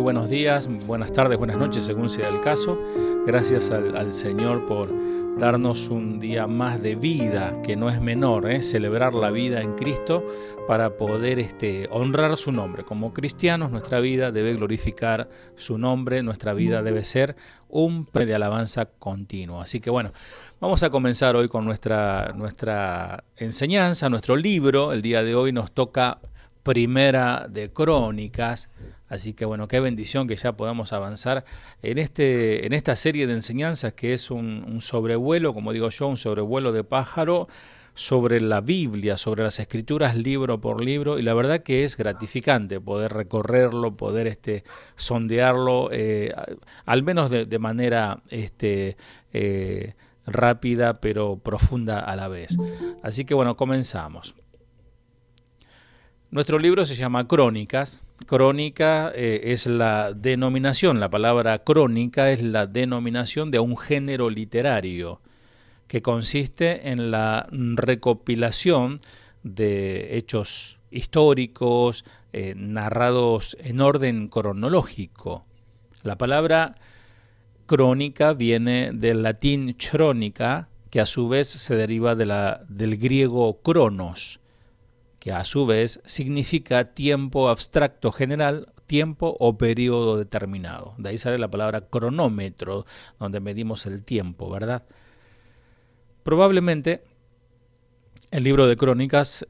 buenos días, buenas tardes, buenas noches, según sea el caso. Gracias al Señor por darnos un día más de vida, que no es menor, celebrar la vida en Cristo para poder honrar su nombre. Como cristianos, nuestra vida debe glorificar su nombre, nuestra vida debe ser un premio de alabanza continuo. Así que bueno, vamos a comenzar hoy con nuestra enseñanza, nuestro libro. El día de hoy nos toca Primera de Crónicas. Así que bueno, qué bendición que ya podamos avanzar en esta serie de enseñanzas que es un sobrevuelo, como digo yo, un sobrevuelo de pájaro sobre la Biblia, sobre las Escrituras libro por libro, y la verdad que es gratificante poder recorrerlo, poder sondearlo, al menos de manera rápida pero profunda a la vez. Así que bueno, comenzamos. Nuestro libro se llama Crónicas. Crónica es la denominación, la palabra crónica es la denominación de un género literario que consiste en la recopilación de hechos históricos narrados en orden cronológico. La palabra crónica viene del latín chrónica, que a su vez se deriva del griego cronos, que a su vez significa tiempo abstracto general, tiempo o periodo determinado. De ahí sale la palabra cronómetro, donde medimos el tiempo, ¿verdad? Probablemente el libro de Crónicas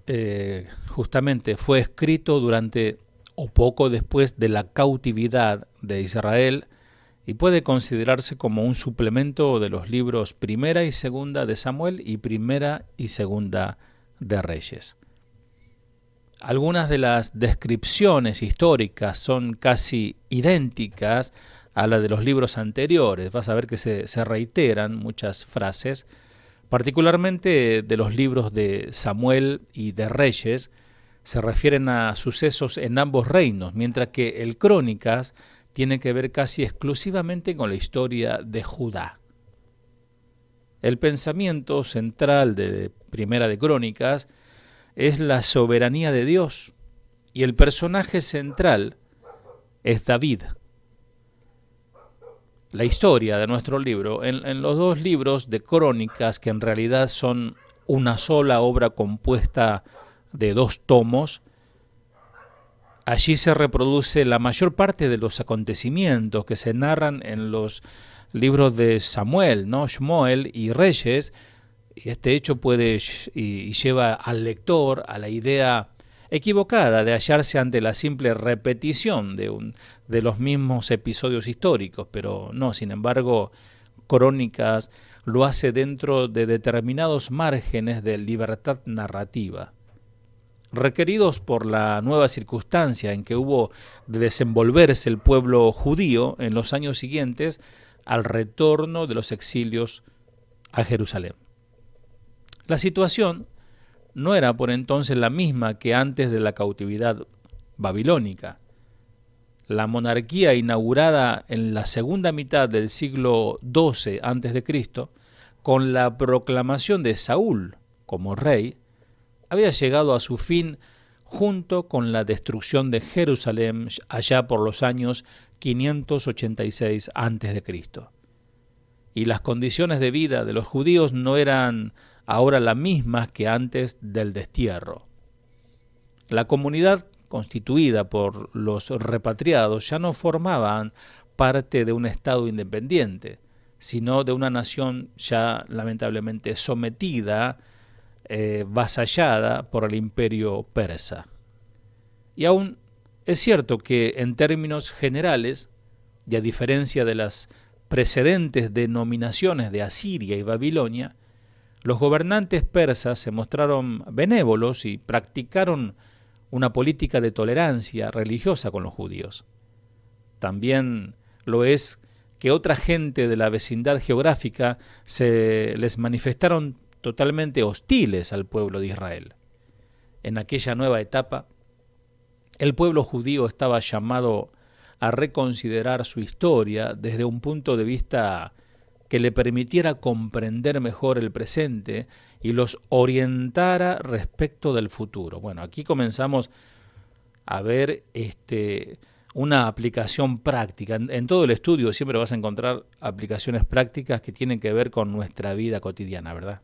justamente fue escrito durante o poco después de la cautividad de Israel y puede considerarse como un suplemento de los libros Primera y Segunda de Samuel y Primera y Segunda de Reyes. Algunas de las descripciones históricas son casi idénticas a las de los libros anteriores. Vas a ver que se reiteran muchas frases, particularmente de los libros de Samuel y de Reyes, se refieren a sucesos en ambos reinos, mientras que el Crónicas tiene que ver casi exclusivamente con la historia de Judá. El pensamiento central de Primera de Crónicas es la soberanía de Dios y el personaje central es David. La historia de nuestro libro, en los dos libros de Crónicas, que en realidad son una sola obra compuesta de 2 tomos, allí se reproduce la mayor parte de los acontecimientos que se narran en los libros de Samuel, ¿no? Shmuel y Reyes. Este hecho puede y lleva al lector a la idea equivocada de hallarse ante la simple repetición de los mismos episodios históricos, pero no, sin embargo, Crónicas lo hace dentro de determinados márgenes de libertad narrativa, requeridos por la nueva circunstancia en que hubo de desenvolverse el pueblo judío en los años siguientes al retorno de los exilios a Jerusalén. La situación no era por entonces la misma que antes de la cautividad babilónica. La monarquía inaugurada en la segunda mitad del siglo XII a.C., con la proclamación de Saúl como rey, había llegado a su fin junto con la destrucción de Jerusalén allá por los años 586 a.C. Y las condiciones de vida de los judíos no eran ahora las mismas que antes del destierro. La comunidad constituida por los repatriados ya no formaban parte de un estado independiente, sino de una nación ya lamentablemente sometida, vasallada por el imperio persa. Y aún es cierto que en términos generales, y a diferencia de las precedentes denominaciones de Asiria y Babilonia, los gobernantes persas se mostraron benévolos y practicaron una política de tolerancia religiosa con los judíos. También lo es que otra gente de la vecindad geográfica se les manifestaron totalmente hostiles al pueblo de Israel. En aquella nueva etapa, el pueblo judío estaba llamado a reconsiderar su historia desde un punto de vista que le permitiera comprender mejor el presente y los orientara respecto del futuro. Bueno, aquí comenzamos a ver una aplicación práctica. En todo el estudio siempre vas a encontrar aplicaciones prácticas que tienen que ver con nuestra vida cotidiana, ¿verdad?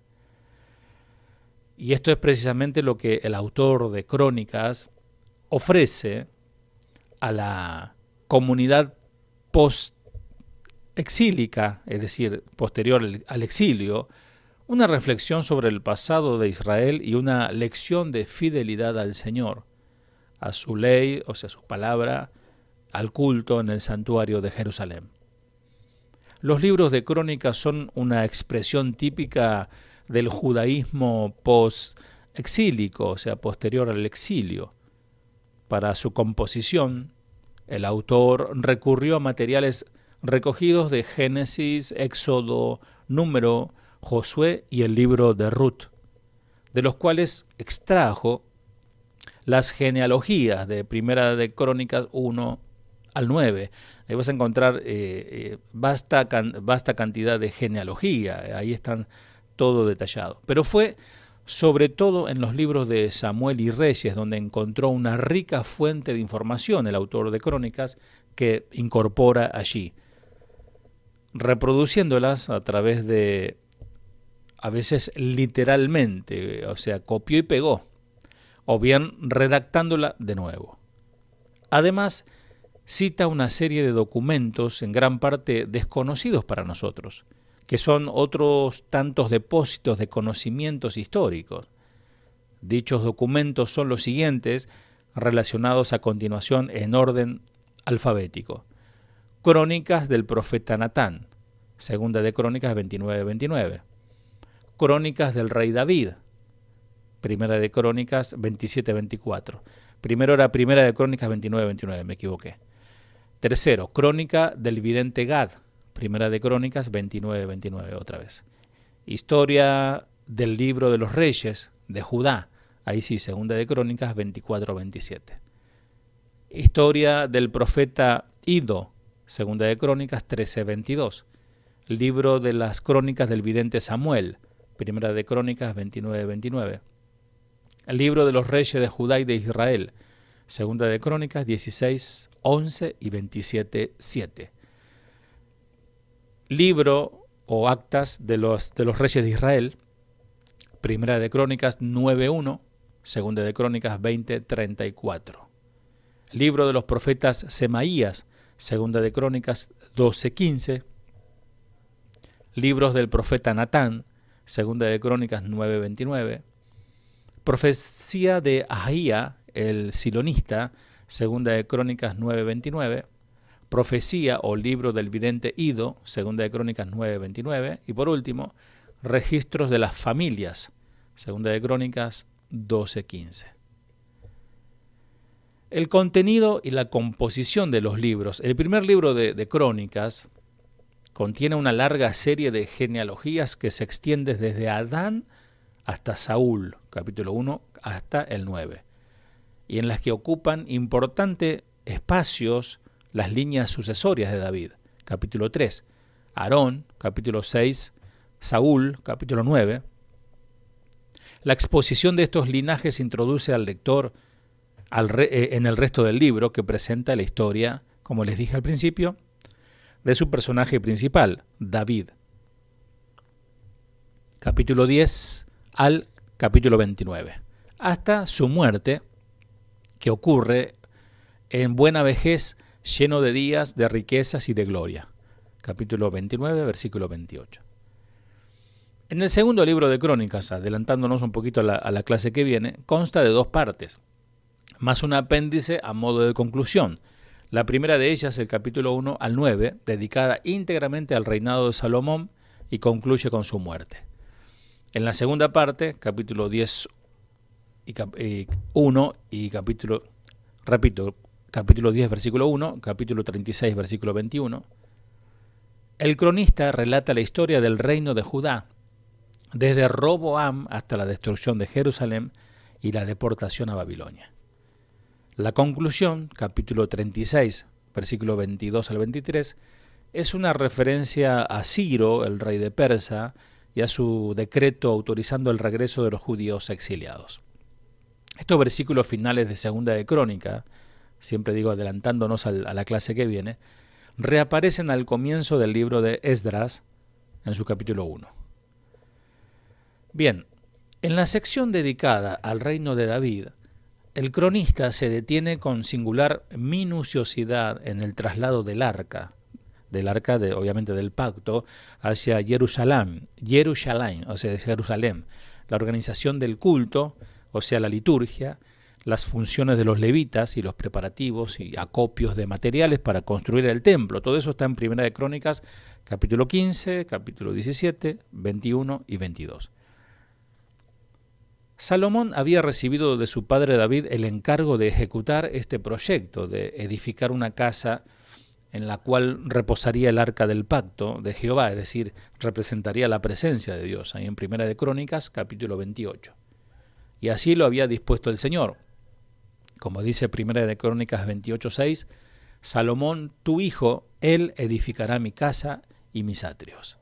Y esto es precisamente lo que el autor de Crónicas ofrece a la comunidad post-exílica, es decir, posterior al exilio, una reflexión sobre el pasado de Israel y una lección de fidelidad al Señor, a su ley, o sea, su palabra, al culto en el santuario de Jerusalén. Los libros de Crónicas son una expresión típica del judaísmo post-exílico, o sea, posterior al exilio. Para su composición, el autor recurrió a materiales recogidos de Génesis, Éxodo, Número, Josué y el libro de Ruth, de los cuales extrajo las genealogías de Primera de Crónicas 1 al 9. Ahí vas a encontrar vasta cantidad de genealogía, ahí están todo detallado. Pero fue sobre todo en los libros de Samuel y Reyes donde encontró una rica fuente de información el autor de Crónicas que incorpora allí, reproduciéndolas a través de, a veces literalmente, o sea, copió y pegó, o bien redactándola de nuevo. Además, cita una serie de documentos en gran parte desconocidos para nosotros, que son otros tantos depósitos de conocimientos históricos. Dichos documentos son los siguientes, relacionados a continuación en orden alfabético. Crónicas del profeta Natán, segunda de Crónicas 29-29. Crónicas del rey David, primera de Crónicas 27-24. Primero era primera de Crónicas 29-29, me equivoqué. Tercero, Crónica del vidente Gad, primera de Crónicas 29-29 otra vez. Historia del libro de los reyes de Judá, ahí sí, segunda de Crónicas 24-27. Historia del profeta Ido, segunda de Crónicas 13-22. Libro de las crónicas del vidente Samuel, primera de Crónicas 29-29. El libro de los reyes de Judá y de Israel, segunda de Crónicas 16-11 y 27-7. Libro o actas de los reyes de Israel, primera de Crónicas 9-1, segunda de Crónicas 20-34. Libro de los profetas Semaías, segunda de Crónicas 12-15. Libros del profeta Natán, segunda de Crónicas 9-29. Profecía de Ahía, el silonista, segunda de Crónicas 9-29. Profecía o libro del vidente Ido, segunda de Crónicas 9-29. Y por último, registros de las familias, segunda de Crónicas 12-15. El contenido y la composición de los libros. El primer libro de Crónicas contiene una larga serie de genealogías que se extiende desde Adán hasta Saúl, capítulo 1 hasta el 9, y en las que ocupan importantes espacios las líneas sucesorias de David, capítulo 3, Aarón, capítulo 6, Saúl, capítulo 9. La exposición de estos linajes introduce al lector en el resto del libro, que presenta la historia, como les dije al principio, de su personaje principal, David. Capítulo 10 al capítulo 29, hasta su muerte, que ocurre en buena vejez, lleno de días, de riquezas y de gloria. Capítulo 29, versículo 28. En el segundo libro de Crónicas, adelantándonos un poquito a la clase que viene, consta de 2 partes, más un apéndice a modo de conclusión. La primera de ellas, el capítulo 1 al 9, dedicada íntegramente al reinado de Salomón y concluye con su muerte. En la segunda parte, capítulo 10 y 1 y capítulo 10, versículo 1, capítulo 36, versículo 21, el cronista relata la historia del reino de Judá, desde Roboam hasta la destrucción de Jerusalén y la deportación a Babilonia. La conclusión, capítulo 36, versículo 22 al 23, es una referencia a Ciro, el rey de Persia, y a su decreto autorizando el regreso de los judíos exiliados. Estos versículos finales de segunda de Crónica siempre digo adelantándonos a la clase que viene, reaparecen al comienzo del libro de Esdras, en su capítulo 1. Bien, en la sección dedicada al reino de David, el cronista se detiene con singular minuciosidad en el traslado del arca obviamente del pacto, hacia Jerusalén, o sea, Jerusalén, la organización del culto, o sea, la liturgia, las funciones de los levitas y los preparativos y acopios de materiales para construir el templo. Todo eso está en Primera de Crónicas, capítulo 15, capítulo 17, 21 y 22. Salomón había recibido de su padre David el encargo de ejecutar este proyecto, de edificar una casa en la cual reposaría el arca del pacto de Jehová, es decir, representaría la presencia de Dios, ahí en Primera de Crónicas, capítulo 28. Y así lo había dispuesto el Señor. Como dice Primera de Crónicas 28:6, Salomón, tu hijo, él edificará mi casa y mis atrios.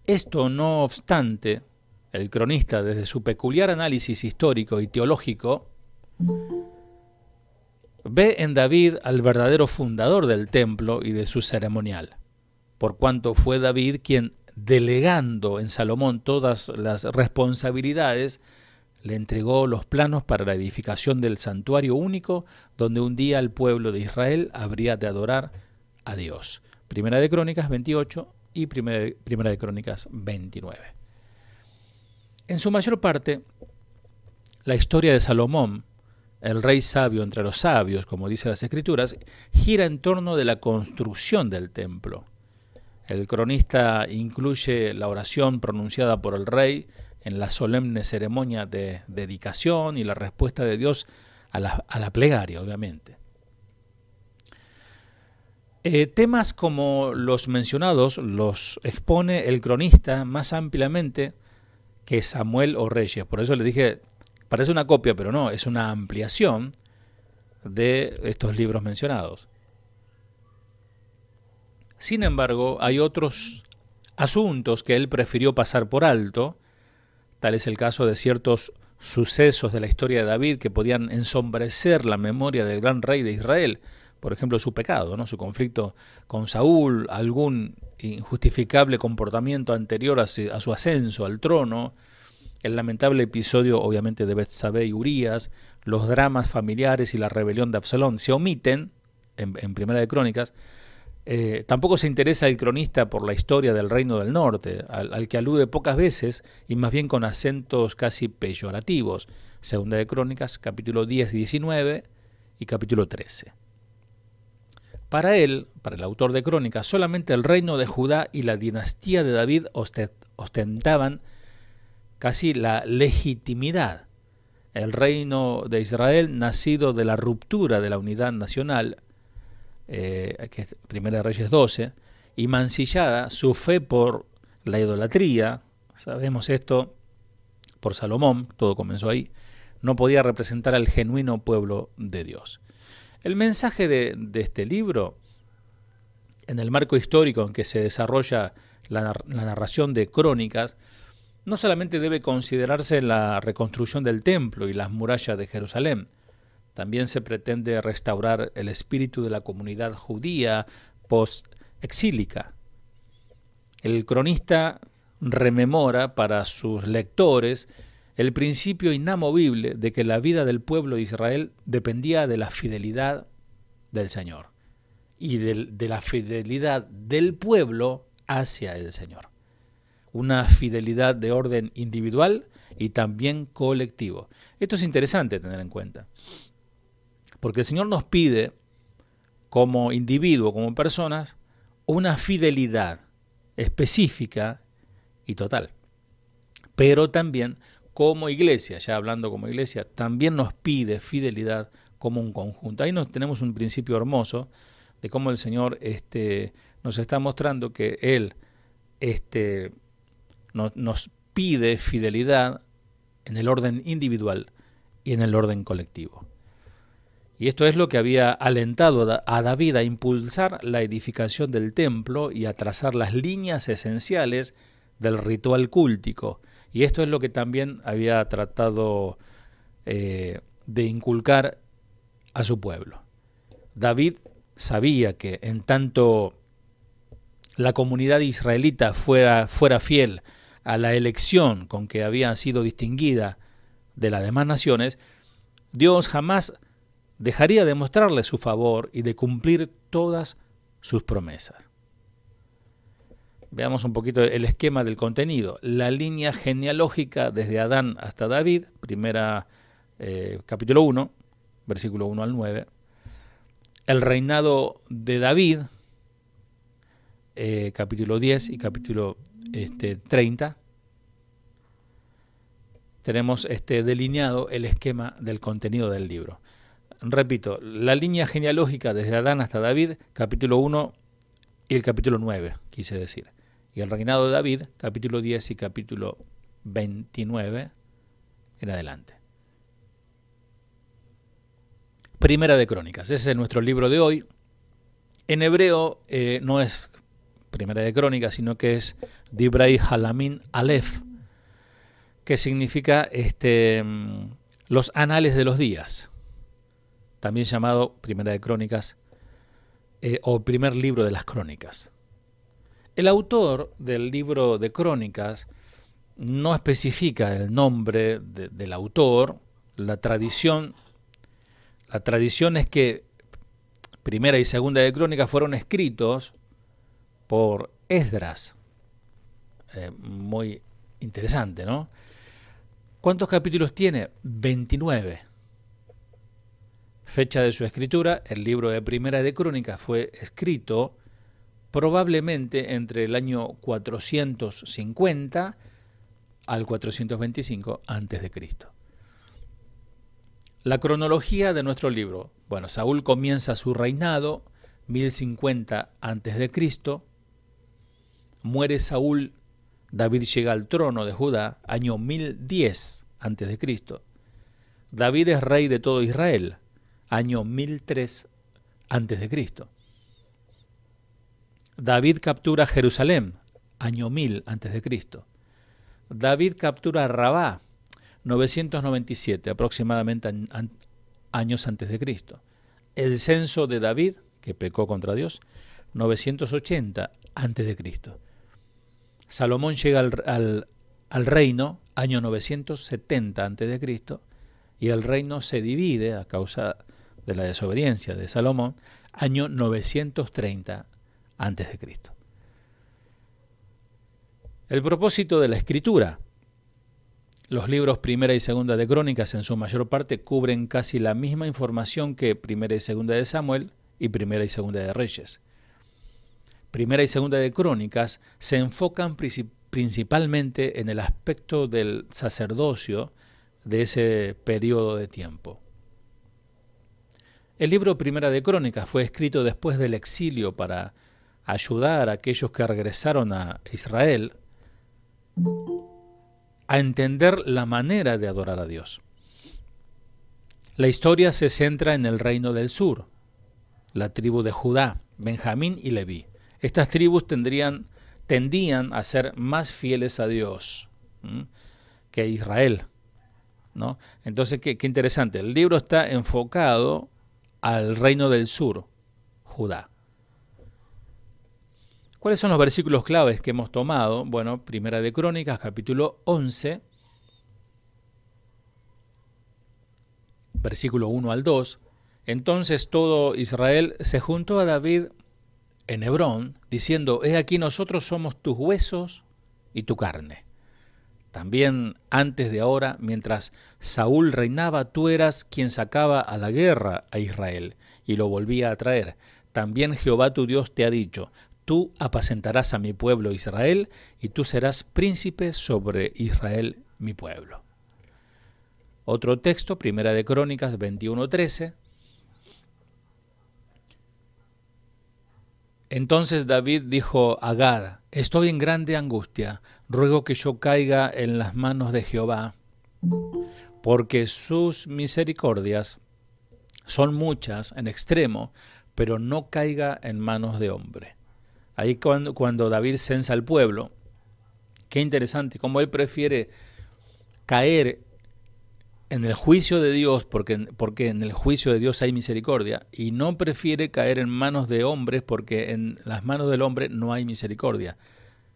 Esto no obstante, el cronista, desde su peculiar análisis histórico y teológico, ve en David al verdadero fundador del templo y de su ceremonial, por cuanto fue David quien, delegando en Salomón todas las responsabilidades, le entregó los planos para la edificación del santuario único donde un día el pueblo de Israel habría de adorar a Dios. Primera de Crónicas 28 y Primera de Crónicas 29. En su mayor parte, la historia de Salomón, el rey sabio entre los sabios, como dicen las Escrituras, gira en torno de la construcción del templo. El cronista incluye la oración pronunciada por el rey en la solemne ceremonia de dedicación y la respuesta de Dios a la plegaria, obviamente. Temas como los mencionados los expone el cronista más ampliamente que Samuel o Reyes. Por eso le dije, parece una copia, pero no, es una ampliación de estos libros mencionados. Sin embargo, hay otros asuntos que él prefirió pasar por alto. Tal es el caso de ciertos sucesos de la historia de David que podían ensombrecer la memoria del gran rey de Israel. Por ejemplo, su pecado, ¿no? Su conflicto con Saúl, algún injustificable comportamiento anterior a su ascenso al trono, el lamentable episodio, obviamente, de Betsabé y Urías, los dramas familiares y la rebelión de Absalón. Se omiten en Primera de Crónicas. Tampoco se interesa el cronista por la historia del reino del norte, al que alude pocas veces y más bien con acentos casi peyorativos. Segunda de Crónicas, capítulo 10 y 19 y capítulo 13. Para él, para el autor de Crónicas, solamente el reino de Judá y la dinastía de David ostentaban casi la legitimidad. El reino de Israel, nacido de la ruptura de la unidad nacional, que es Primera de Reyes 12, y mancillada su fe por la idolatría, sabemos esto por Salomón, todo comenzó ahí, no podía representar al genuino pueblo de Dios. El mensaje de este libro, en el marco histórico en que se desarrolla la narración de Crónicas, no solamente debe considerarse la reconstrucción del templo y las murallas de Jerusalén, también se pretende restaurar el espíritu de la comunidad judía post-exílica. El cronista rememora para sus lectores el principio inamovible de que la vida del pueblo de Israel dependía de la fidelidad del Señor y de la fidelidad del pueblo hacia el Señor. Una fidelidad de orden individual y también colectivo. Esto es interesante tener en cuenta, porque el Señor nos pide, como individuo, como personas, una fidelidad específica y total. Pero también como iglesia, ya hablando como iglesia, también nos pide fidelidad como un conjunto. Ahí tenemos un principio hermoso de cómo el Señor nos está mostrando que Él nos pide fidelidad en el orden individual y en el orden colectivo. Y esto es lo que había alentado a David a impulsar la edificación del templo y a trazar las líneas esenciales del ritual cúltico. Y esto es lo que también había tratado de inculcar a su pueblo. David sabía que en tanto la comunidad israelita fuera fiel a la elección con que había sido distinguida de las demás naciones, Dios jamás dejaría de mostrarle su favor y de cumplir todas sus promesas. Veamos un poquito el esquema del contenido. La línea genealógica desde Adán hasta David, capítulo 1, versículo 1 al 9. El reinado de David, capítulo 10 y capítulo 30. Tenemos delineado el esquema del contenido del libro. Repito, la línea genealógica desde Adán hasta David, capítulo 1 y el capítulo 9, quise decir. Y el reinado de David, capítulo 10 y capítulo 29 en adelante. Primera de Crónicas, ese es nuestro libro de hoy. En hebreo no es Primera de Crónicas, sino que es Divrei Halamin Aleph, que significa los anales de los días, también llamado Primera de Crónicas o primer libro de las Crónicas. El autor del libro de Crónicas no especifica el nombre del autor. La tradición es que Primera y Segunda de Crónicas fueron escritos por Esdras. Muy interesante, ¿no? ¿Cuántos capítulos tiene? 29. Fecha de su escritura, el libro de Primera de Crónicas fue escrito probablemente entre el año 450 al 425 a.C. La cronología de nuestro libro. Bueno, Saúl comienza su reinado 1050 a.C. Muere Saúl, David llega al trono de Judá, año 1010 a.C. David es rey de todo Israel, año 1003 a.C. David captura Jerusalén, año 1000 a.C. David captura Rabá, 997 aproximadamente años antes de Cristo. El censo de David, que pecó contra Dios, 980 antes de Cristo. Salomón llega al reino, año 970 antes de Cristo, y el reino se divide a causa de la desobediencia de Salomón, año 930 antes de Cristo. El propósito de la escritura. Los libros Primera y Segunda de Crónicas en su mayor parte cubren casi la misma información que Primera y Segunda de Samuel y Primera y Segunda de Reyes. Primera y Segunda de Crónicas se enfocan principalmente en el aspecto del sacerdocio de ese periodo de tiempo. El libro Primera de Crónicas fue escrito después del exilio para ayudar a aquellos que regresaron a Israel a entender la manera de adorar a Dios. La historia se centra en el reino del sur, la tribu de Judá, Benjamín y Leví. Estas tribus tendían a ser más fieles a Dios que a Israel, ¿no? Entonces, qué interesante. El libro está enfocado al reino del sur, Judá. ¿Cuáles son los versículos claves que hemos tomado? Bueno, Primera de Crónicas, capítulo 11, versículo 1 al 2. Entonces todo Israel se juntó a David en Hebrón, diciendo: He aquí nosotros somos tus huesos y tu carne. También antes de ahora, mientras Saúl reinaba, tú eras quien sacaba a la guerra a Israel y lo volvía a traer. También Jehová tu Dios te ha dicho: Tú apacentarás a mi pueblo Israel, y tú serás príncipe sobre Israel, mi pueblo. Otro texto, Primera de Crónicas 21:13. Entonces David dijo a Gad: Estoy en grande angustia, ruego que yo caiga en las manos de Jehová, porque sus misericordias son muchas en extremo, pero no caiga en manos de hombre. Ahí cuando David censa al pueblo, qué interesante, cómo él prefiere caer en el juicio de Dios, porque en el juicio de Dios hay misericordia, y no prefiere caer en manos de hombres porque en las manos del hombre no hay misericordia.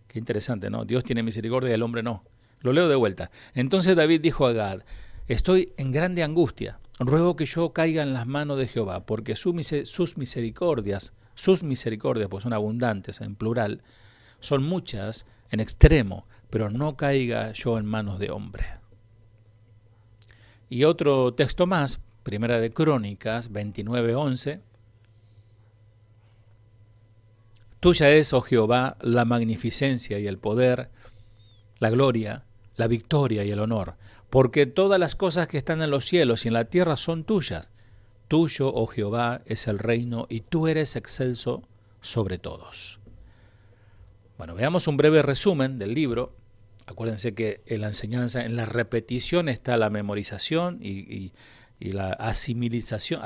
Qué interesante, ¿no? Dios tiene misericordia y el hombre no. Lo leo de vuelta. Entonces David dijo a Gad: estoy en grande angustia, ruego que yo caiga en las manos de Jehová, porque sus misericordias, pues son abundantes en plural, son muchas en extremo, pero no caiga yo en manos de hombre. Y otro texto más, Primera de Crónicas 29:11. Tuya es, oh Jehová, la magnificencia y el poder, la gloria, la victoria y el honor, porque todas las cosas que están en los cielos y en la tierra son tuyas. Tuyo, oh Jehová, es el reino y tú eres excelso sobre todos. Bueno, veamos un breve resumen del libro. Acuérdense que en la enseñanza, en la repetición está la memorización y la asimilación,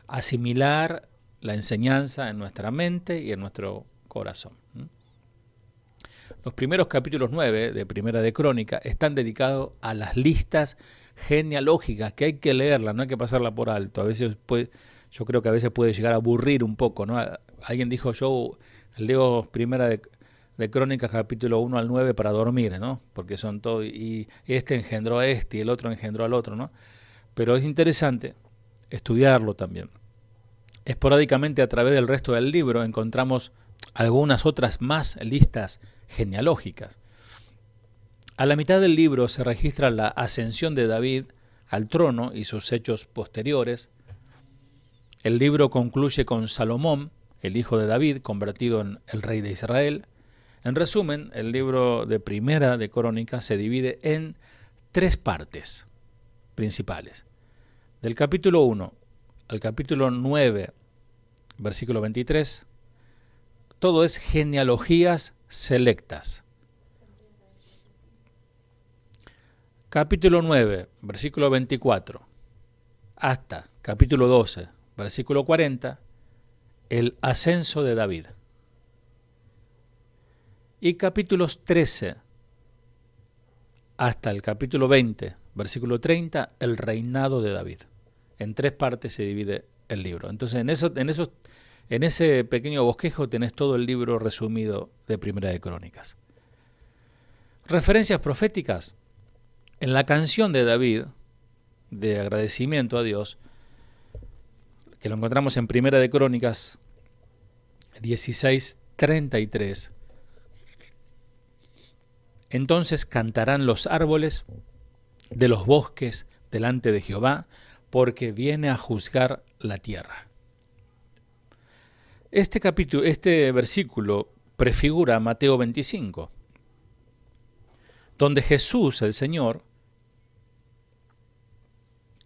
asimilar la enseñanza en nuestra mente y en nuestro corazón. Los primeros capítulos 9 de Primera de Crónica están dedicados a las listas genealógicas, que hay que leerlas, no hay que pasarla por alto. A veces yo creo que a veces puede llegar a aburrir un poco, ¿no? Alguien dijo: yo leo Primera de Crónicas capítulo 1 al 9 para dormir, ¿no? Porque son todo, y este engendró a este y el otro engendró al otro, ¿no? Pero es interesante estudiarlo también. Esporádicamente, a través del resto del libro, encontramos algunas otras más listas genealógicas. A la mitad del libro se registra la ascensión de David al trono y sus hechos posteriores. El libro concluye con Salomón, el hijo de David, convertido en el rey de Israel. En resumen, el libro de Primera de Crónicas se divide en 3 partes principales. Del capítulo 1 al capítulo 9, versículo 23, todo es genealogías selectas. Capítulo 9, versículo 24, hasta capítulo 12, versículo 40, el ascenso de David. Y capítulos 13 hasta el capítulo 20, versículo 30, el reinado de David. En 3 partes se divide el libro. Entonces, en ese pequeño bosquejo tenés todo el libro resumido de Primera de Crónicas. Referencias proféticas. En la canción de David, de agradecimiento a Dios, que lo encontramos en Primera de Crónicas 16:33, entonces cantarán los árboles de los bosques delante de Jehová, porque viene a juzgar la tierra. Este versículo prefigura a Mateo 25, donde Jesús, el Señor,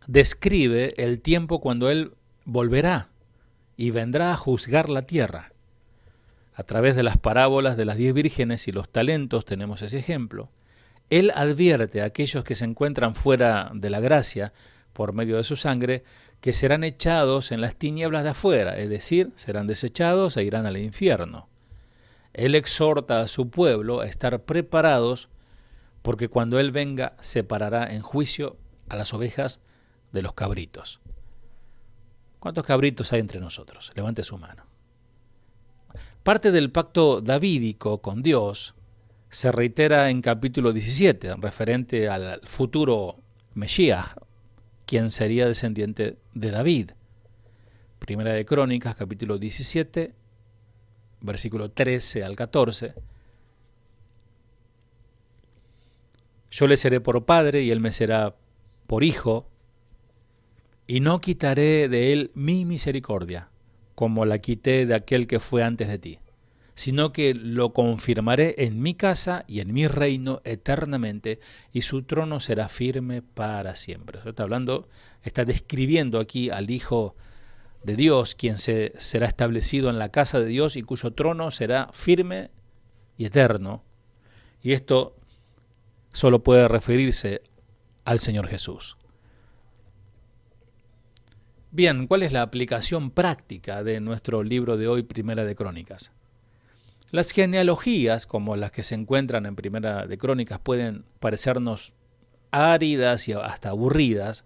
describe el tiempo cuando Él volverá y vendrá a juzgar la tierra. A través de las parábolas de las 10 vírgenes y los talentos tenemos ese ejemplo. Él advierte a aquellos que se encuentran fuera de la gracia por medio de su sangre, que serán echados en las tinieblas de afuera, es decir, serán desechados e irán al infierno. Él exhorta a su pueblo a estar preparados, porque cuando Él venga separará en juicio a las ovejas de los cabritos. ¿Cuántos cabritos hay entre nosotros? Levante su mano. Parte del pacto davídico con Dios se reitera en capítulo 17, referente al futuro Mesías, quien sería descendiente de David. Primera de Crónicas, capítulo 17, versículo 13 al 14. Yo le seré por padre y él me será por hijo, y no quitaré de él mi misericordia, como la quité de aquel que fue antes de ti, sino que lo confirmaré en mi casa y en mi reino eternamente, y su trono será firme para siempre. Está describiendo aquí al Hijo de Dios, quien será establecido en la casa de Dios y cuyo trono será firme y eterno. Y esto solo puede referirse al Señor Jesús. Bien, ¿cuál es la aplicación práctica de nuestro libro de hoy, Primera de Crónicas? Las genealogías, como las que se encuentran en Primera de Crónicas, pueden parecernos áridas y hasta aburridas,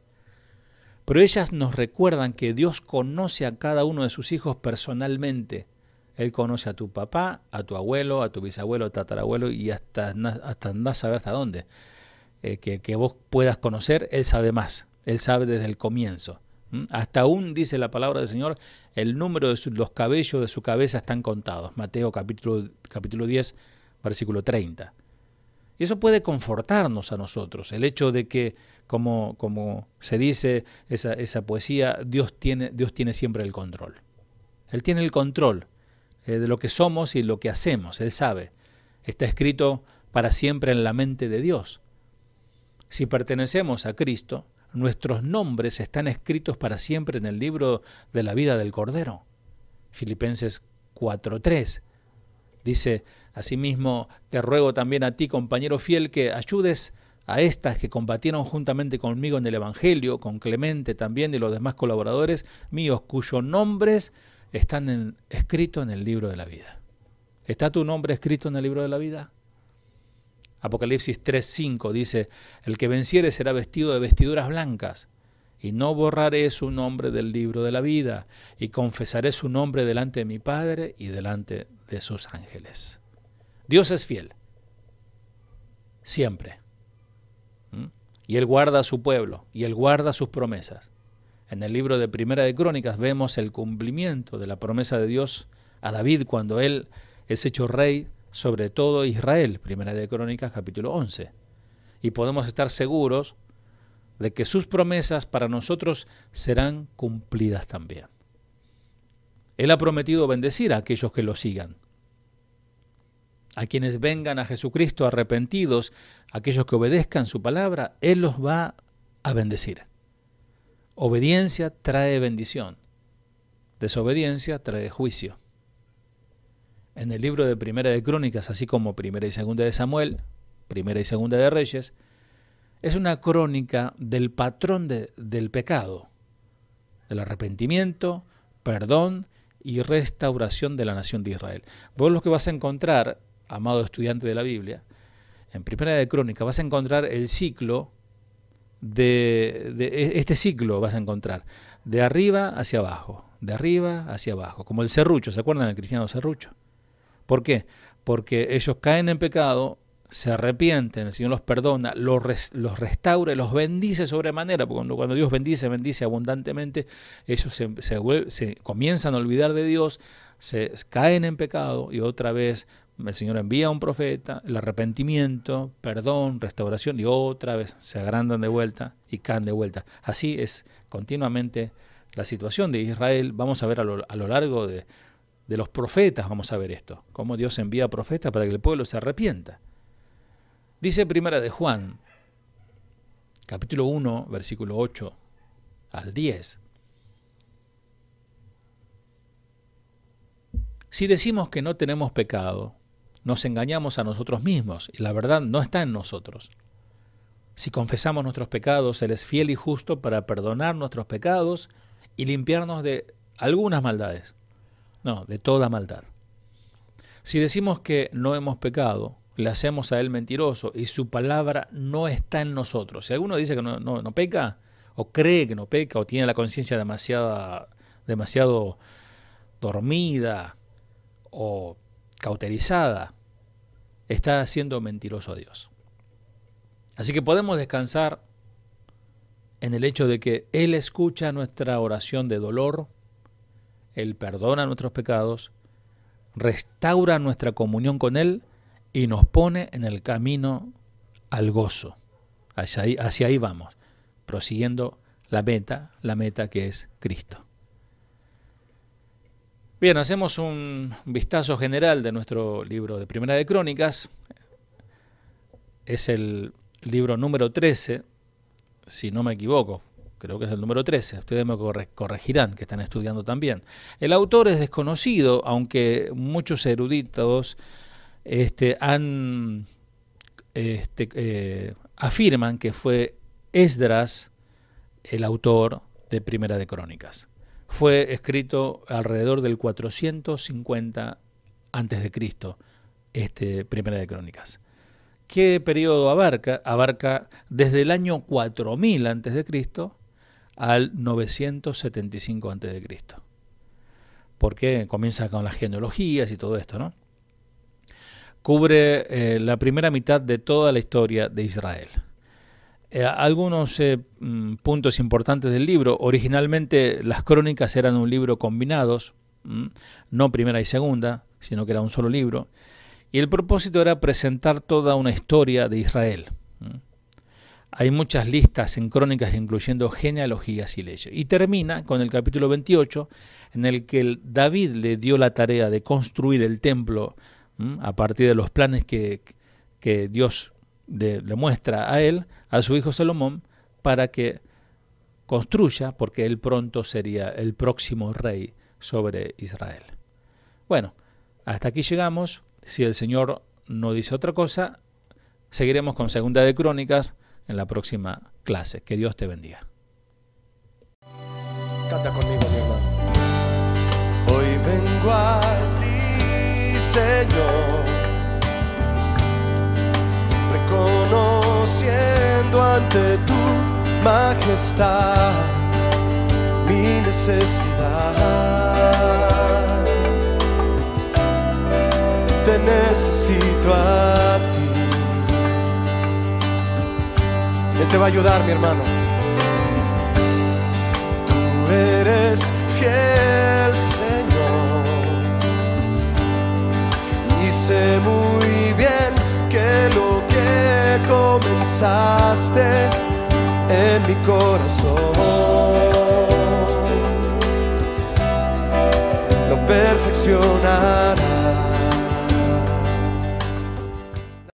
pero ellas nos recuerdan que Dios conoce a cada uno de sus hijos personalmente. Él conoce a tu papá, a tu abuelo, a tu bisabuelo, a tu tatarabuelo y hasta andás a saber hasta dónde. Que vos puedas conocer, Él sabe más. Él sabe desde el comienzo. Hasta aún, dice la palabra del Señor, el número de los cabellos de su cabeza están contados. Mateo capítulo 10, versículo 30. Y eso puede confortarnos a nosotros. El hecho de que, como se dice esa poesía, Dios tiene siempre el control. Él tiene el control de lo que somos y lo que hacemos. Él sabe. Está escrito para siempre en la mente de Dios. Si pertenecemos a Cristo, nuestros nombres están escritos para siempre en el libro de la vida del Cordero. Filipenses 4:3 dice, asimismo, te ruego también a ti, compañero fiel, que ayudes a estas que combatieron juntamente conmigo en el Evangelio, con Clemente también y los demás colaboradores míos, cuyos nombres están escritos en el libro de la vida. ¿Está tu nombre escrito en el libro de la vida? Apocalipsis 3:5 dice, el que venciere será vestido de vestiduras blancas, y no borraré su nombre del libro de la vida, y confesaré su nombre delante de mi Padre y delante de sus ángeles. Dios es fiel, siempre. Y Él guarda a su pueblo, y Él guarda sus promesas. En el libro de Primera de Crónicas vemos el cumplimiento de la promesa de Dios a David cuando él es hecho rey sobre todo Israel, Primera de Crónicas capítulo 11. Y podemos estar seguros de que sus promesas para nosotros serán cumplidas también. Él ha prometido bendecir a aquellos que lo sigan. A quienes vengan a Jesucristo arrepentidos, aquellos que obedezcan su palabra, Él los va a bendecir. Obediencia trae bendición. Desobediencia trae juicio. En el libro de Primera de Crónicas, así como Primera y Segunda de Samuel, Primera y Segunda de Reyes, es una crónica del patrón del pecado, del arrepentimiento, perdón y restauración de la nación de Israel. Vos lo que vas a encontrar, amado estudiante de la Biblia, en Primera de Crónicas vas a encontrar el ciclo este ciclo vas a encontrar de arriba hacia abajo, de arriba hacia abajo, como el serrucho, ¿se acuerdan del cristiano serrucho? ¿Por qué? Porque ellos caen en pecado, se arrepienten, el Señor los perdona, los restaura, los bendice sobremanera, porque cuando Dios bendice abundantemente, ellos se comienzan a olvidar de Dios, se caen en pecado y otra vez el Señor envía a un profeta, el arrepentimiento, perdón, restauración y otra vez se agrandan de vuelta y caen de vuelta. Así es continuamente la situación de Israel. Vamos a ver a lo largo de los profetas, vamos a ver esto, cómo Dios envía profetas para que el pueblo se arrepienta. Dice Primera de Juan, capítulo 1, versículo 8 al 10. Si decimos que no tenemos pecado, nos engañamos a nosotros mismos y la verdad no está en nosotros. Si confesamos nuestros pecados, Él es fiel y justo para perdonar nuestros pecados y limpiarnos de algunas maldades. No, de toda maldad. Si decimos que no hemos pecado, le hacemos a Él mentiroso y su palabra no está en nosotros. Si alguno dice que no peca, o cree que no peca, o tiene la conciencia demasiado dormida o cauterizada, está siendo mentiroso a Dios. Así que podemos descansar en el hecho de que Él escucha nuestra oración de dolor, Él perdona nuestros pecados, restaura nuestra comunión con Él y nos pone en el camino al gozo. Hacia ahí vamos, prosiguiendo la meta que es Cristo. Bien, hacemos un vistazo general de nuestro libro de Primera de Crónicas. Es el libro número 13, si no me equivoco, creo que es el número 13, ustedes me corregirán que están estudiando también. El autor es desconocido, aunque muchos eruditos afirman que fue Esdras el autor de Primera de Crónicas. Fue escrito alrededor del 450 a.C., Primera de Crónicas. ¿Qué periodo abarca? Abarca desde el año 4000 a.C. al 975 a.C. Porque comienza con las genealogías y todo esto, ¿no? Cubre la primera mitad de toda la historia de Israel. Algunos puntos importantes del libro. Originalmente las crónicas eran un libro combinados, no primera y segunda, sino que era un solo libro. Y el propósito era presentar toda una historia de Israel. Hay muchas listas en crónicas incluyendo genealogías y leyes. Y termina con el capítulo 28, en el que David le dio la tarea de construir el templo a partir de los planes que Dios le muestra a él, a su hijo Salomón, para que construya, porque él pronto sería el próximo rey sobre Israel. Bueno, hasta aquí llegamos. Si el Señor no dice otra cosa, seguiremos con Segunda de Crónicas en la próxima clase. Que Dios te bendiga. Canta conmigo, mi hermano. Hoy vengo a ti, Señor, reconociendo ante tu majestad mi necesidad. Te necesito a ti. Él te va a ayudar, mi hermano. Tú eres fiel, Señor, y sé muy bien que lo que comenzaste en mi corazón lo perfeccionarás.